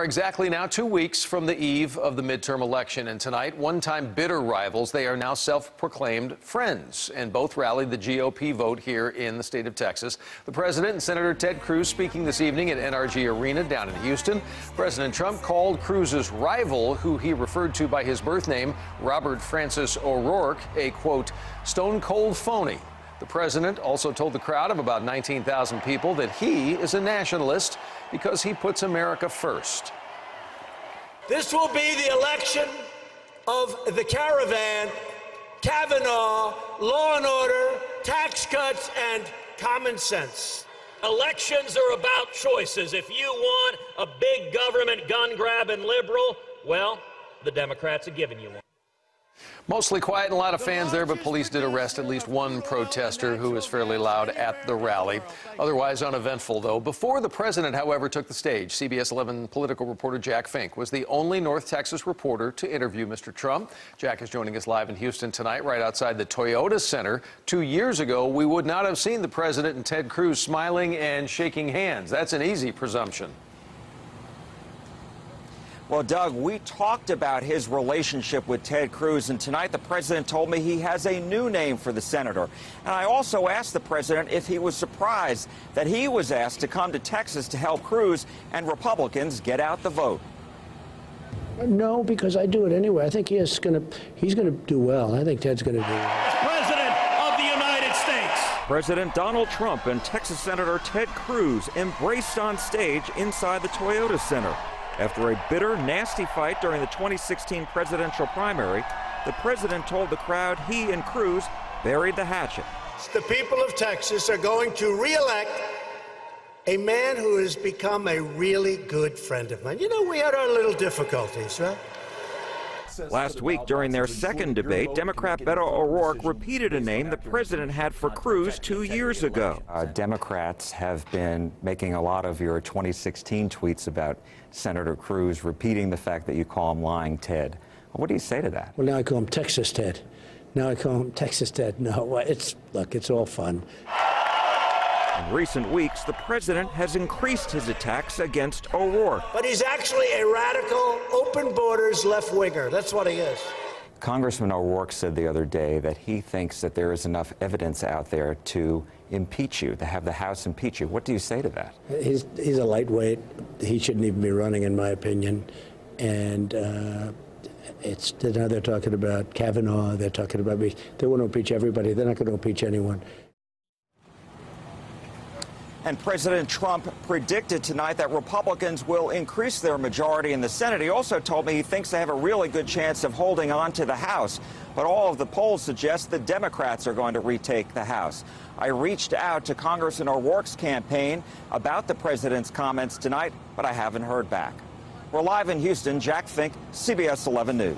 are exactly now 2 weeks from the eve of the midterm election, and tonight, one-time bitter rivals, they are now self-proclaimed friends, and both rallied the GOP vote here in the state of Texas. The president and Senator Ted Cruz speaking this evening at NRG Arena down in Houston. President Trump called Cruz's rival, who he referred to by his birth name, Robert Francis O'Rourke, a, quote, stone-cold phony. The president also told the crowd of about 19,000 people that he is a nationalist because he puts America first. This will be the election of the caravan, Kavanaugh, law and order, tax cuts, and common sense. Elections are about choices. If you want a big government gun-grabbing liberal, well, the Democrats have given you one. Mostly quiet and a lot of fans there, but police did arrest at least one protester who was fairly loud at the rally. Otherwise uneventful, though. Before the president, however, took the stage, CBS 11 political reporter Jack Fink was the only North Texas reporter to interview Mr. Trump. Jack is joining us live in Houston tonight, right outside the Toyota Center. 2 years ago, we would not have seen the president and Ted Cruz smiling and shaking hands. That's an easy presumption. Well, Doug, we talked about his relationship with Ted Cruz, and tonight the president told me he has a new name for the senator. And I also asked the president if he was surprised that he was asked to come to Texas to help Cruz and Republicans get out the vote. No, because I do it anyway. I think he's going to do well. I think Ted's going to do well. President of the United States. President Donald Trump and Texas Senator Ted Cruz embraced on stage inside the Toyota Center. After a bitter, nasty fight during the 2016 presidential primary, the president told the crowd he and Cruz buried the hatchet. The people of Texas are going to re-elect a man who has become a really good friend of mine. You know, we had our little difficulties, right? Last week, during their second debate, Democrat Beto O'Rourke repeated a name the president had for Cruz 2 years ago. Democrats have been making a lot of your 2016 tweets about Senator Cruz, repeating the fact that you call him Lying Ted. What do you say to that? Well, now I call him Texas Ted. Now I call him Texas Ted. No, look, it's all fun. In recent weeks, the president has increased his attacks against O'Rourke. But he's actually a radical, open borders left-winger. That's what he is. Congressman O'Rourke said the other day that he thinks that there is enough evidence out there to impeach you, to have the House impeach you. What do you say to that? He's a lightweight. He shouldn't even be running, in my opinion. And now they're talking about Kavanaugh. They're talking about me. They want to impeach everybody. They're not going to impeach anyone. And President Trump predicted tonight that Republicans will increase their majority in the Senate. He also told me he thinks they have a really good chance of holding on to the House. But all of the polls suggest the Democrats are going to retake the House. I reached out to Congressman O'Rourke's campaign about the president's comments tonight, but I haven't heard back. We're live in Houston. Jack Fink, CBS 11 News.